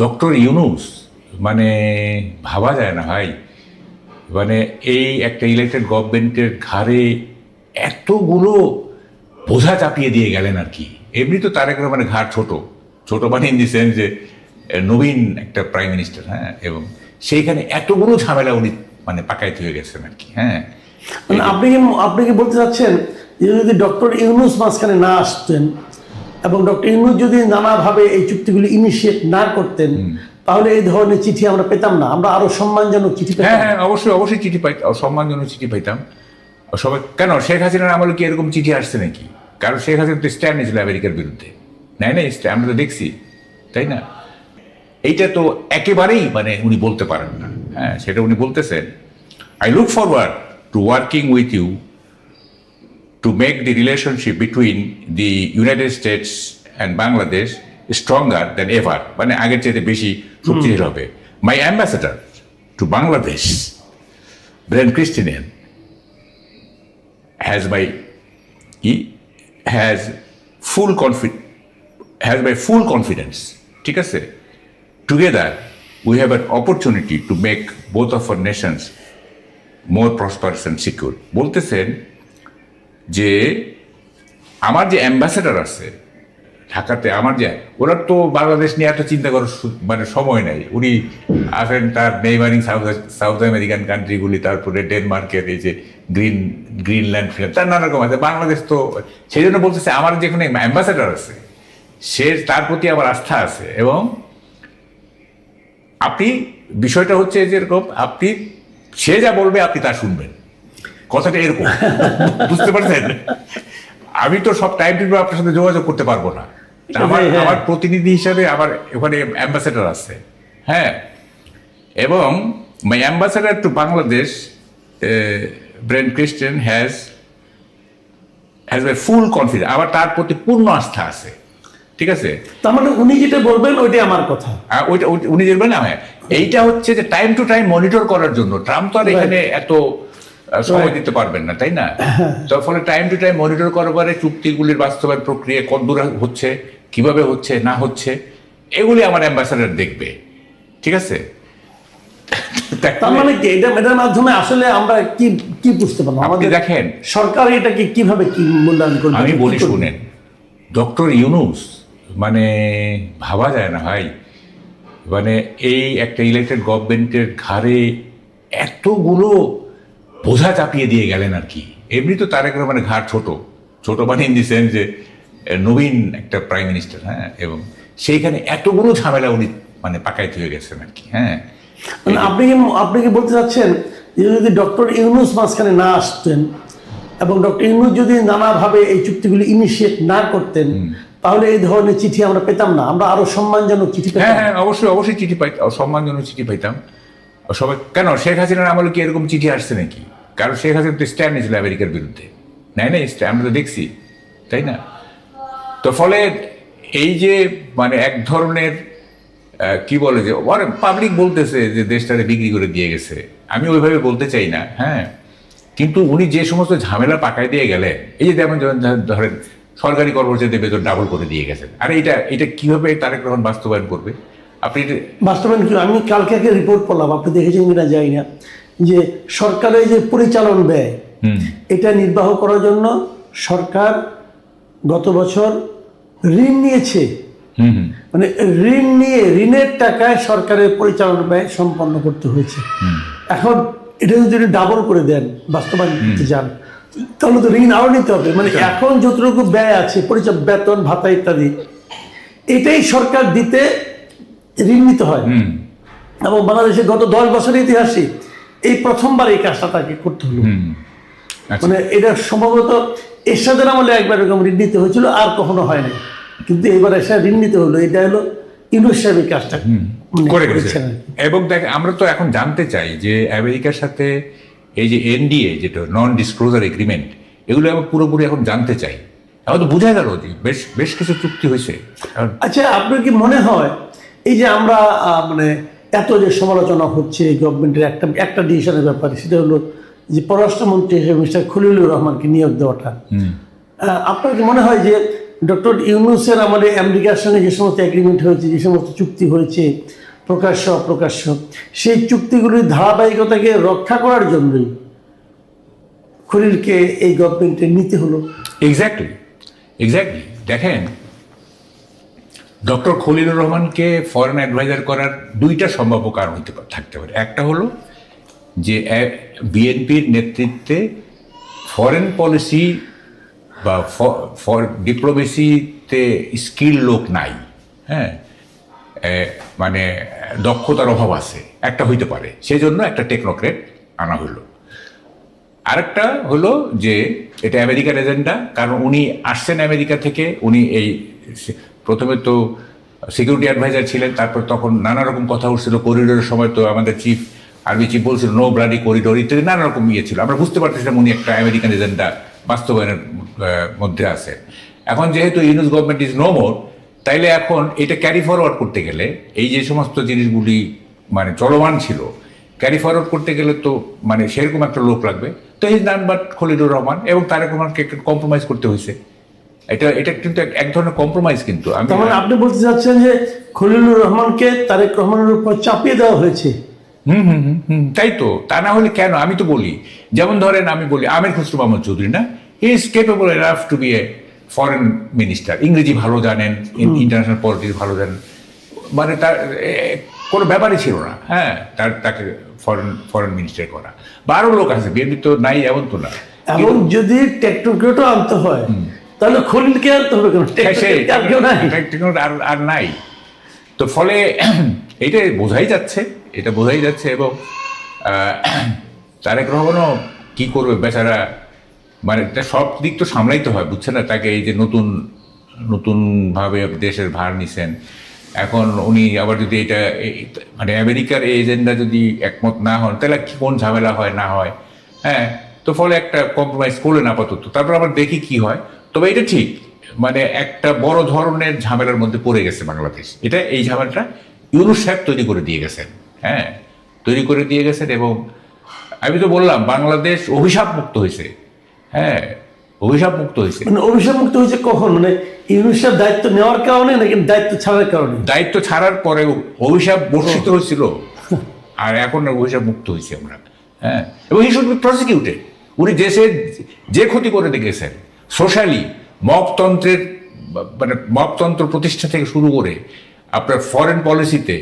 Doctor Yunus মানে ভাবা যায় না ভাই। মানে এই একটা ইলেক্টেড গভর্নমেন্টের ঘাড়ে এতগুলো বোঝা চাপিয়ে দিয়ে গেলেন আর কি। এমনি তো তারেক রহমানের ঘাড় ছোট ছোট, মানে ইন দি সেন্স যে নবীন একটা প্রাইম মিনিস্টার, হ্যাঁ, এবং সেইখানে এতগুলো ঝামেলা উনি মানে পাকাইতে হয়ে গেছেন আর কি। হ্যাঁ, মানে আপনি কি বলতে চাচ্ছেন যে যদি ডক্টর ইউনূস মাঝখানে না আসতেন এবং ডক্টর ইউনূস যদি নানাভাবে এই চুক্তিগুলি ইনিশিয়েট না করতেন, তাহলে এই ধরনের চিঠি আমরা পেতাম না, আমরা আরো সম্মানজনক চিঠি পেতাম? হ্যাঁ হ্যাঁ, অবশ্যই অবশ্যই চিঠি পাইতাম, সম্মানজনক চিঠি পাইতাম সবাই। কেন শেখ হাসিনার আমলে কি এরকম চিঠি আসছে নাকি? কারণ শেখ হাসিনা তো স্ট্যান্ড নিয়েছিল আমেরিকার বিরুদ্ধে, নাই না? আমরা তো দেখছি, তাই না? এইটা তো একেবারেই মানে উনি বলতে পারেন না। হ্যাঁ, সেটা উনি বলতেছেন, I look forward to working with you to make the relationship between the United States and Bangladesh stronger than ever, মানে আগের চাইতে বেশি শক্তিশালী হবে। My ambassador to Bangladesh, Brent Christian, has my full confidence, ঠিক আছে? Together we have an opportunity to make both of our nations more prosperous and secure. বলতেছেন যে আমার যে অ্যাম্বাসেডার আছে ঢাকাতে, আমার যে, ওরা তো বাংলাদেশ নিয়ে এত চিন্তা করার মানে সময় নেই। উনি আছেন তার নেইবারিং সাউথ আমেরিকান কান্ট্রিগুলি, তারপরে ডেনমার্কের এই যে গ্রিনল্যান্ড, তার নানা রকম আছে। বাংলাদেশ তো সেই জন্য বলতেছে আমার যেখানে অ্যাম্বাসেডার আছে সে, তার প্রতি আমার আস্থা আছে। এবং আপনি বিষয়টা হচ্ছে যেরকম, আপনি সে যা বলবে আপনি তা শুনবেন, কথাটা এরকম, বুঝতে পারছেন? আমি তো সব টাইম টু আপনার সাথে যোগাযোগ করতে পারবো না, আমার প্রতিনিধি হিসাবে আমার ওখানে অ্যাম্বাসেডার আছে। হ্যাঁ, এবং my ambassador to Bangladesh Brent Christian has my full confidence, আমার তার প্রতি পূর্ণ আস্থা আছে, ঠিক আছে? তার মানে উনি যেটা বলবেন ওইটাই আমার কথা, ওইটা উনি দেখবেন না। হ্যাঁ, এইটা হচ্ছে যে টাইম টু টাইম মনিটর করার জন্য। ট্রাম্প তো আর এখানে এত সময় দিতে পারবেন না, তাই না? তার ফলে টাইম টু টাইম মনিটর করবারে চুক্তিগুলির বাস্তবায়ন প্রক্রিয়া কতদূর হচ্ছে, কিভাবে হচ্ছে না হচ্ছে, এগুলি আমার অ্যাম্বাসেডার দেখবে, ঠিক আছে? তার মানে কি এটার মাধ্যমে আসলে আমরা কি কি বুঝতে পারবো? আপনি দেখেন সরকার এটাকে কিভাবে কি মূল্যায়ন করবে? আমি বলি শুনেন, ডক্টর ইউনূস মানে ভাবা যায় না ভাই। মানে এই একটা ইলেক্টেড গভর্নমেন্টের ঘাড়ে এতগুলো বোঝা চাপিয়ে দিয়ে গেলেন আর কি। এমনি তো তারেক রহমানের ঘাড় ছোট ছোট, মানে ইন দি সেন্স যে নবীন একটা প্রাইম মিনিস্টার, হ্যাঁ, এবং সেইখানে এতগুলো ঝামেলা উনি মানে পাকাইতে হয়ে গেছেন আর কি। হ্যাঁ, মানে আপনি কি বলতে চাচ্ছেন যে যদি ডক্টর ইউনূস মাঝখানে না আসতেন এবং ডক্টর ইউনূস যদি নানাভাবে এই চুক্তিগুলি ইনিশিয়েট না করতেন, তাহলে এই ধরনের চিঠি আমরা পেতাম না, আমরা আরো সম্মানজনক চিঠি পেতাম? হ্যাঁ হ্যাঁ, অবশ্যই অবশ্যই চিঠি পাইতাম, সম্মানজনক চিঠি পাইতাম সবাই। কেন শেখ হাসিনার আমলে কি এরকম চিঠি আসছে নাকি? কারণ শেখ হাসিনা তো স্ট্যান্ড নিয়েছিল আমেরিকার বিরুদ্ধে, নাই না? আমরা তো দেখছি, তাই না? তো ফলে এই যে মানে এক ধরনের কি বলে যে পাবলিক বলতেছে যে দেশটাকে বিক্রি করে দিয়ে গেছে, আমি ওইভাবে বলতে চাই না। হ্যাঁ, কিন্তু উনি যে সমস্ত ঝামেলা পাকায় দিয়ে গেলেন, এই যে যেমন ধরেন সরকারি কর্মচারীদের বেতন ডাবল করে দিয়ে গেছেন, আর এটা কিভাবে তারেক রহমান বাস্তবায়ন করবে? আপনি বাস্তবায়ন কি? আমি কালকে একটা রিপোর্ট পড়লাম, আপনি দেখেছেন কিনা জানি না, যে সরকারের যে পরিচালন ব্যয় এটা নির্বাহ করার জন্য সরকার গত বছর ঋণ নিয়েছে। মানে ঋণ নিয়ে ঋণের টাকায় সরকারের পরিচালন ব্যয় সম্পন্ন করতে হয়েছে। এখন এটা যদি ডাবল করে দেন, বাস্তবায়ন করতে যান, তাহলে তো ঋণ আরো নিতে হবে। মানে এখন যতটুকু ব্যয় আছে, বেতন ভাতা ইত্যাদি, এটাই সরকার দিতে ঋণ নিতে হয়। এবং বাংলাদেশের গত 10 বছরের ইতিহাসে এই প্রথমবার এই কাজটা তাকে করতে হলো। মানে এটা সম্ভবত এরশাদের আমলে একবার এরকম ঋণ নিতে হয়েছিল, আর কখনো হয়নি, কিন্তু এবার এসে ঋণ নিতে হলো। এটা হলো ইউনূস সাহেব এই কাজটা করে গেছেন। এবং দেখ, আমরা তো এখন জানতে চাই যে আমেরিকার সাথে এই যে এনডিএ, যেটা নন ডিসক্লোজার এগ্রিমেন্ট, এগুলো আমরা পুরোপুরি এখন জানতে চাই। এখন তো বোঝা গেল যে বেশ কিছু চুক্তি হয়েছে। আচ্ছা, আপনার কি মনে হয় এই যে আমরা মানে এত যে সমালোচনা হচ্ছে গভর্নমেন্টের একটা ডিসিশনের ব্যাপারে, সেটা হলো যে পররাষ্ট্রমন্ত্রী হিসেবে মিস্টার খলিলুর রহমানকে নিয়োগ দেওয়াটা, আপনার কি মনে হয় যে ডক্টর ইউনূসের আমাদের আমেরিকার সঙ্গে যে সমস্ত এগ্রিমেন্ট হয়েছে, যে সমস্ত চুক্তি হয়েছে প্রকাশ্য অপ্রকাশ্য, সেই চুক্তিগুলির ধারাবাহিকতাকে রক্ষা করার জন্যই খলিলকে এই গভর্নমেন্টে নিতে হলো। এক্স্যাক্টলি দেখেন, ডক্টর খলিলুর রহমানকে ফরেন অ্যাডভাইজার করার দুইটা সম্ভাব্য কারণ থাকতে পারে। একটা হলো যে বিএনপির নেতৃত্বে ফরেন পলিসি বা ডিপ্লোমেসিতে স্কিল লোক নাই, হ্যাঁ, মানে দক্ষতার অভাব আছে, একটা হইতে পারে, সেই জন্য একটা টেকনোক্রেট আনা হইল। আরেকটা হলো যে এটা আমেরিকার এজেন্ডা, কারণ উনি আসছেন আমেরিকা থেকে, উনি এই প্রথমে তো সিকিউরিটি অ্যাডভাইজার ছিলেন, তারপর তখন নানা রকম কথা উঠছিল করিডোরের সময়, তো আমাদের আর্মি চিফ বলছিল নো ব্লাডি করিডোর ইত্যাদি নানা রকম ছিল। আমরা বুঝতে পারতেছিলাম উনি একটা আমেরিকান এজেন্ডা বাস্তবায়নের মধ্যে আছে। এখন যেহেতু Yunus government is no more, তাইলে এখন এটা ক্যারি ফরওয়ার্ড করতে গেলে এই যে সমস্ত জিনিসগুলি মানে চলমান ছিল, ক্যারি ফরওয়ার্ড করতে গেলে তো মানে সেরকম একটা লোক লাগবে। তো is none but Khalilur Rahman, এবং তারেক রহমানকে একটু কম্প্রোমাইজ করতে হয়েছে। এটা কিন্তু এক ধরনের কম্প্রোমাইজ। কিন্তু তার আপনি বলতে চাচ্ছেন যে খলিলুর রহমানকে তারেক রহমানের উপর চাপিয়ে দেওয়া হয়েছে? তাই তো, তা না হলে কেন? আমি তো বলি, যেমন ধরেন আমি বলি আমির খসরু মাহমুদ চৌধুরী না, he is capable enough to be a foreign minister, ইংরেজি ভালো জানেন, ইন্টারন্যাশনাল পলিটিক্স ভালো জানেন, মানে তার কোনো ব্যাপারই ছিল না, হ্যাঁ, তাকে ফরেন মিনিস্টার করা। বা আরও লোক আছে, বিএনপি তো নাই এমন তো না। এবং যদি টেকনোক্রেটও আনতে হয় তাহলে খলিলকে আনতে হবে, কেন আর নাই। তো ফলে এটা বোঝাই যাচ্ছে এবং তারেক রহমানও কি করবে বেচারা, মানে সব দিক তো সামলাইতে হয়, বুঝছে না? তাকে এই যে নতুনভাবে দেশের ভার নিছেন, এখন উনি আবার যদি এটা মানে আমেরিকার এই এজেন্ডা যদি একমত না হন, তাহলে কোন ঝামেলা হয় না হয়, হ্যাঁ। তো ফলে একটা কম্প্রোমাইজ করলেন আপাতত, তারপর আবার দেখি কি হয়। তবে এটা ঠিক, মানে একটা বড় ধরনের ঝামেলার মধ্যে পড়ে গেছে বাংলাদেশ। এই ঝামেলাটা ইউনূস সাহেব তৈরি করে দিয়ে গেছেন, হ্যাঁ, এবং আমি তো বললাম বাংলাদেশ অভিশাপ মুক্ত হয়েছে, হ্যাঁ, অভিশাপ মুক্ত হয়েছে। মানে অভিশাপ মুক্ত হয়েছে কখন? মানে ইউনূস সাহেব দায়িত্ব নেওয়ার কারণে নাকি দায়িত্ব ছাড়ার কারণে? দায়িত্ব ছাড়ার পরে অভিশাপ বর্ষিত হয়েছিল, আর এখন অভিশাপ মুক্ত হয়েছে আমরা, হ্যাঁ। এবং হি শুড বি প্রসিকিউটেড। উনি দেশের যে ক্ষতি করে গেছেন সোশ্যালি, মপতন্ত্র প্রতিষ্ঠা থেকে শুরু করে আপনার ফরেন পলিসিতে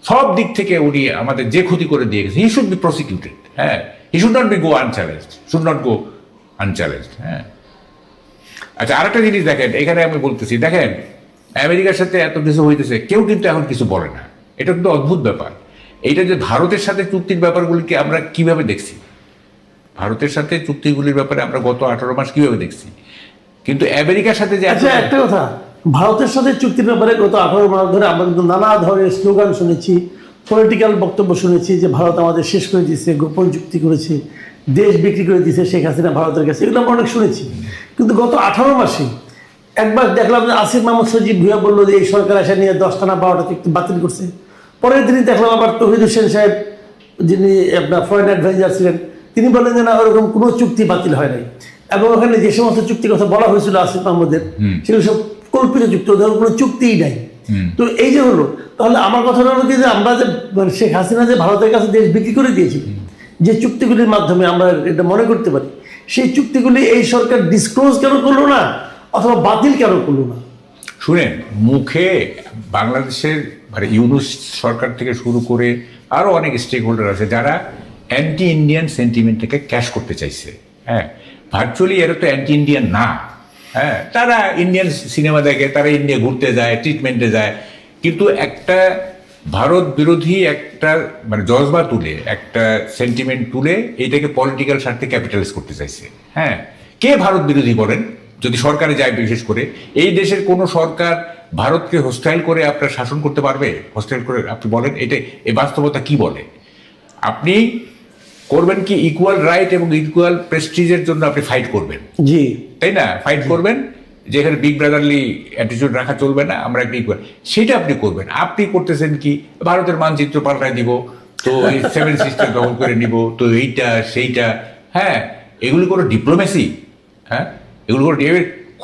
সব দিক থেকে উনি আমাদের যে ক্ষতি করে দিয়ে গেছে, হি শুড বি প্রসিকিউটেড, হ্যাঁ। হি শুড নট গো আনচ্যালেঞ্জড, হ্যাঁ। আচ্ছা, আরেকটা জিনিস দেখেন, এখানে আমি বলতেছি, দেখেন আমেরিকার সাথে এত কিছু হইতেছে, কেউ কিন্তু এখন কিছু বলে না। এটা কিন্তু অদ্ভুত ব্যাপার। এইটা যে ভারতের সাথে চুক্তির ব্যাপারগুলিকে আমরা কিভাবে দেখছি, ভারতের সাথে চুক্তিগুলির ব্যাপারে আমরা গত 18 মাস কিভাবে দেখছি, কিন্তু আমেরিকার সাথে যে একটা কথা, ভারতের সাথে চুক্তির ব্যাপারে গত 18 মাস ধরে আমরা কিন্তু নানা ধরনের স্লোগান শুনেছি, পলিটিক্যাল বক্তব্য শুনেছি যে ভারত আমাদের শেষ করে দিয়েছে, গোপন চুক্তি করেছে, দেশ বিক্রি করে দিয়েছে শেখ হাসিনা ভারতের কাছে, এগুলো আমরা অনেক শুনেছি। কিন্তু গত 18 মাসে একবার দেখলাম যে আসিফ মাহমুদ সজীব ভুঁইয়া বললো যে এই সরকার আসা নিয়ে 10টা না 12টা চুক্তি বাতিল করছে। পরের দিনই দেখলাম আবার তৌহিদ হোসেন সাহেব, যিনি আপনার ফরেন অ্যাডভাইজার ছিলেন, তিনি বললেন যে না, ওরকম কোনো চুক্তি বাতিল হয় নাই। এবং ওখানে যে সমস্ত চুক্তির কথা বলা হয়েছিল আসিফ মাহমুদের, সেগুলো সব কল্পিত চুক্তি, ওদের কোনো চুক্তিই নাই। তো এই যে হলো, তাহলে আমার কথা হলো কি যে আমরা যে শেখ হাসিনা যে ভারতের কাছে দেশ বিক্রি করে দিয়েছি, যে চুক্তিগুলির মাধ্যমে আমরা এটা মনে করতে পারি, সেই চুক্তিগুলি এই সরকার ডিসক্লোজ কেন করলো না, অথবা বাতিল কেন করলো না? শুনেন, মুখে বাংলাদেশের মানে ইউনূস সরকার থেকে শুরু করে আরও অনেক স্টেক হোল্ডার আছে যারা অ্যান্টি ইন্ডিয়ান সেন্টিমেন্টটাকে ক্যাশ করতে চাইছে, হ্যাঁ। ভার্চুয়ালি এরা তো অ্যান্টি ইন্ডিয়ান না, হ্যাঁ, তারা ইন্ডিয়ান সিনেমা দেখে, তারা ইন্ডিয়া ঘুরতে যায়, ট্রিটমেন্টে যায়, কিন্তু একটা ভারত বিরোধী একটা মানে জজবা তুলে, একটা সেন্টিমেন্ট তুলে এইটাকে পলিটিক্যাল স্বার্থে ক্যাপিটালাইজ করতে চাইছে, হ্যাঁ। কে ভারত বিরোধী বলেন? যদি সরকারে যায়, বিশেষ করে এই দেশের কোনো সরকার ভারতকে হোস্টাইল করে আপনার শাসন করতে পারবে? হোস্টাইল করে আপনি বলেন, এই বাস্তবতা কি বলে? আপনি করবেন কি ইকুয়াল রাইট এবং ইকুয়াল প্রেস্টিজের জন্য আপনি ফাইট করবেন, জি, তাই না? ফাইট করবেন যে এখানে বিগ ব্রাদারলি অ্যাটিটিউড রাখা চলবে না, আমরা একটা ইকুয়াল, সেটা আপনি করবেন। আপনি করতেছেন কি, ভারতের মানচিত্র পাল্টায় দিব, তো এই 7 সিস্টেম দখল করে নিব, তো এইটা সেইটা, হ্যাঁ। এগুলি কোনো ডিপ্লোমেসি? হ্যাঁ, এগুলো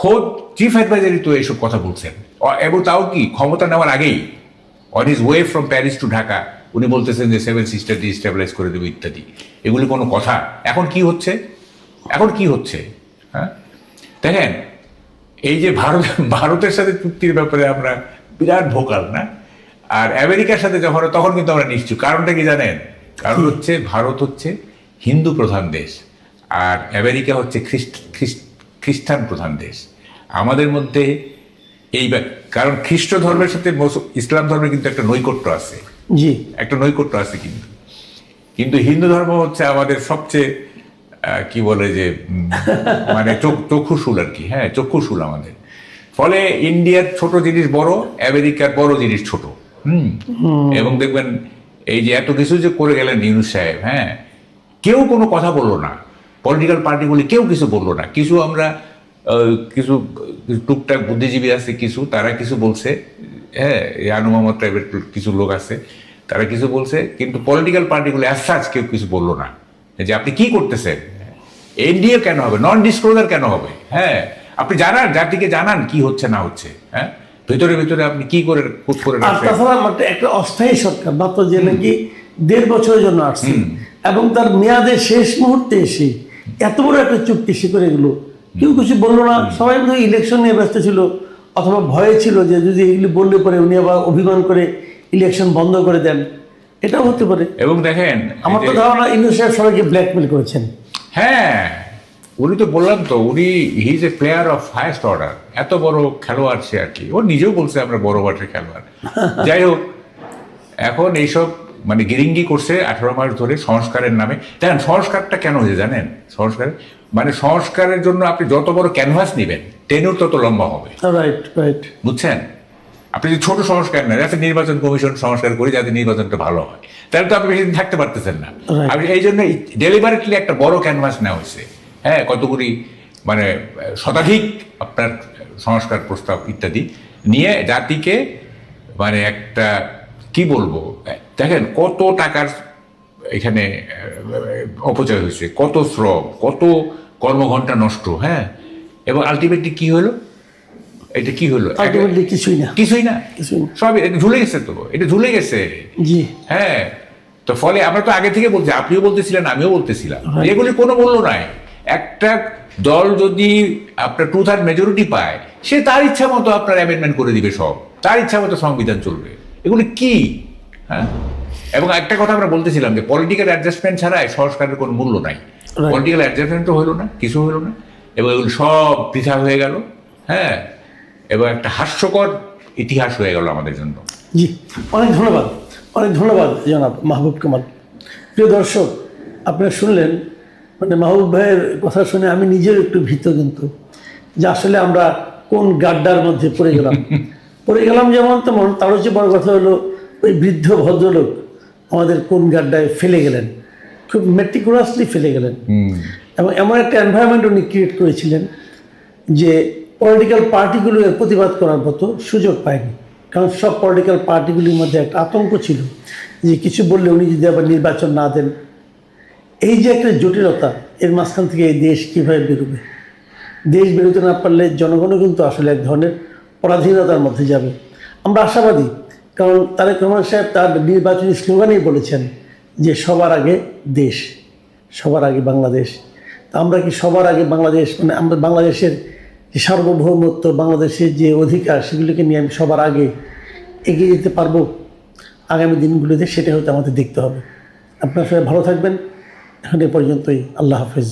খোদ চিফ অ্যাডভাইজারই তো এইসব কথা বলছেন, এবং তাও কি ক্ষমতা নেওয়ার আগেই, on his way from Paris to Dhaka উনি বলতেছেন যে সেভেন সিস্টার ডিস্টেবলাইজ করে দেবে ইত্যাদি। এগুলি কোনো কথা? এখন কি হচ্ছে, এখন কি হচ্ছে? হ্যাঁ, দেখেন এই যে ভারতের সাথে চুক্তির ব্যাপারে আমরা বিরাট ভোকাল না, আর আমেরিকার সাথে যখন তখন কিন্তু আমরা নিশ্চুপ। কারণটা কি জানেন? কারণ হচ্ছে ভারত হচ্ছে হিন্দু প্রধান দেশ, আর আমেরিকা হচ্ছে খ্রিস্টান প্রধান দেশ। আমাদের মধ্যে এই কারণ খ্রিস্ট ধর্মের সাথে ইসলাম ধর্মের কিন্তু একটা নৈকট্য আছে, জি, একটা নৈকট্য আছে, কিন্তু হিন্দু ধর্ম হচ্ছে আমাদের সবচেয়ে কি বলে যে মানে চক্ষুশূল আর কি। হ্যাঁ, চক্ষুশূল আমাদের। ফলে ইন্ডিয়ার ছোট জিনিস বড়, আমেরিকার বড় জিনিস ছোট। এবং দেখবেন এই যে এত কিছু যে করে গেলেন ইউনূস সাহেব, হ্যাঁ, কেউ কোনো কথা বললো না, পলিটিক্যাল পার্টিগুলি কেউ কিছু বললো না। কিছু আমরা কিছু টুকটাক বুদ্ধিজীবী আছে কিছু, তারা কিছু বলছে, হ্যাঁ, আনু মোহাম্মদ টাইপের কিছু লোক আছে, তারা কিছু বলছে, কিন্তু পলিটিক্যাল পার্টিগুলো অ্যাজ সাচ কেউ কিছু বললো না যে আপনি কি করতেছেন, এনডিএ কেন হবে, নন ডিসক্লোজার কেন হবে। হ্যাঁ, আপনি জানান, জাতিকে জানান কি হচ্ছে না হচ্ছে। হ্যাঁ, ভিতরে ভিতরে আপনি কি করে আর তাছাড়া একটা অস্থায়ী সরকার মাত্র যে নাকি 1.5 বছরের জন্য আসছে, এবং তার মেয়াদের শেষ মুহূর্তে এসে এত বড় একটা চুক্তি সে করে গেলো, কেউ কিছু বললো না। সবাই বোধ ইলেকশন নিয়ে ব্যস্ত ছিল, অথবা ভয়ে ছিল যে যদি এগুলি বললে পরে উনি আবার অভিমান করে ইলেকশন বন্ধ করে দেন, এটাও হতে পারে। এবং দেখেন আমার তো ধারণা ইউনূস সাহেব সবাইকে ব্ল্যাকমেল করেছেন। হ্যাঁ, উনি তো বললাম তো, উনি he is a player of highest order, এত বড় খেলোয়াড় সে আর কি। ও নিজেও বলছে আমরা বড় মাঠের খেলোয়াড়। যাই হোক, এখন এইসব মানে গিরিঙ্গি করছে 18 মাস ধরে সংস্কারের নামে। দেখেন সংস্কারটা কেন হয়েছে জানেন? সংস্কারের জন্য আপনি যত বড় ক্যানভাস নেবেন টেনুর তত লম্বা হবে। রাইট রাইট, বুঝছেন? আপনি যদি ছোট সংস্কার নেন, যাতে নির্বাচন কমিশন সংস্কার করি যাতে নির্বাচনটা ভালো হয়, তাহলে তো আপনি বেশি দিন থাকতে পারতেছেন না। আপনি এই জন্য ডেলিভারেটলি একটা বড় ক্যানভাস নেওয়া হয়েছে। হ্যাঁ, কতগুলি মানে শতাধিক আপনার সংস্কার প্রস্তাব ইত্যাদি নিয়ে জাতিকে মানে একটা কি বলবো, দেখেন কত টাকার এখানে অপচয় হয়েছে, কত শ্রম, কত কর্মঘণ্টা নষ্ট। হ্যাঁ, এবং আলটিমেটলি কি হলো? এটা কি হলো? কিছুই না, কিছুই না, সব ঝুলে গেছে। তো এটা ঝুলে গেছে। জি, হ্যাঁ, তো ফলে আমরা তো আগে থেকে বলছি, আপনিও বলতেছিলেন, আমিও বলতেছিলাম, এগুলি কোনো মূল্য নাই। একটা দল যদি আপনার 2/3 মেজরিটি পায়, সে তার ইচ্ছা মতো আপনার অ্যামেন্ডমেন্ট করে দিবে, সব তার ইচ্ছা মতো সংবিধান চলবে। এগুলি কি? হ্যাঁ, এবং একটা কথা আমরা বলতেছিলাম যে পলিটিক্যাল অ্যাডজাস্টমেন্ট ছাড়াই সংস্কারের কোনো মূল্য নাই। পলিটিক্যাল অ্যাডজাস্টমেন্টও হলো না, কিছু হলো না, এবং এগুলো সব বৃথা হয়ে গেল। হ্যাঁ, এবং একটা হাস্যকর ইতিহাস হয়ে গেল আমাদের জন্য। জি, অনেক ধন্যবাদ, অনেক ধন্যবাদ জনাব মাহবুব কামাল। প্রিয় দর্শক, আপনারা শুনলেন, মানে মাহবুব ভাইয়ের কথা শুনে আমি নিজেও একটু ভীত, কিন্তু যে আসলে আমরা কোন গাড্ডার মধ্যে পড়ে গেলাম যেমন তেমন, তার হচ্ছে বড় কথা হলো ওই বৃদ্ধ ভদ্রলোক আমাদের কোন গাড্ডায় ফেলে গেলেন, খুব মেটিকুলাসলি ফেলে গেলেন। এবং এমন একটা এনভায়রনমেন্ট উনি ক্রিয়েট করেছিলেন যে পলিটিক্যাল পার্টিগুলো এর প্রতিবাদ করার মতো সুযোগ পায়নি। কারণ সব পলিটিক্যাল পার্টিগুলির মধ্যে একটা আতঙ্ক ছিল যে কিছু বললে উনি যদি আবার নির্বাচন না দেন, এই যে একটা জটিলতা, এর মাঝখান থেকে এই দেশ কীভাবে বেরোবে। দেশ বেরোতে না পারলে জনগণও কিন্তু আসলে এক ধরনের পরাধীনতার মধ্যে যাবে। আমরা আশাবাদী, কারণ তারেক রহমান সাহেব তার নির্বাচনী স্লোগানেই বলেছেন যে সবার আগে দেশ, সবার আগে বাংলাদেশ। তা আমরা কি সবার আগে বাংলাদেশ, মানে আমরা বাংলাদেশের যে সার্বভৌমত্ব, বাংলাদেশের যে অধিকার, সেগুলিকে নিয়ে আমি সবার আগে এগিয়ে যেতে পারবো আগামী দিনগুলোতে? সেটা হয়তো আমাদের দেখতে হবে। আপনারা সবাই ভালো থাকবেন। এখন এ পর্যন্তই। আল্লাহ হাফেজ।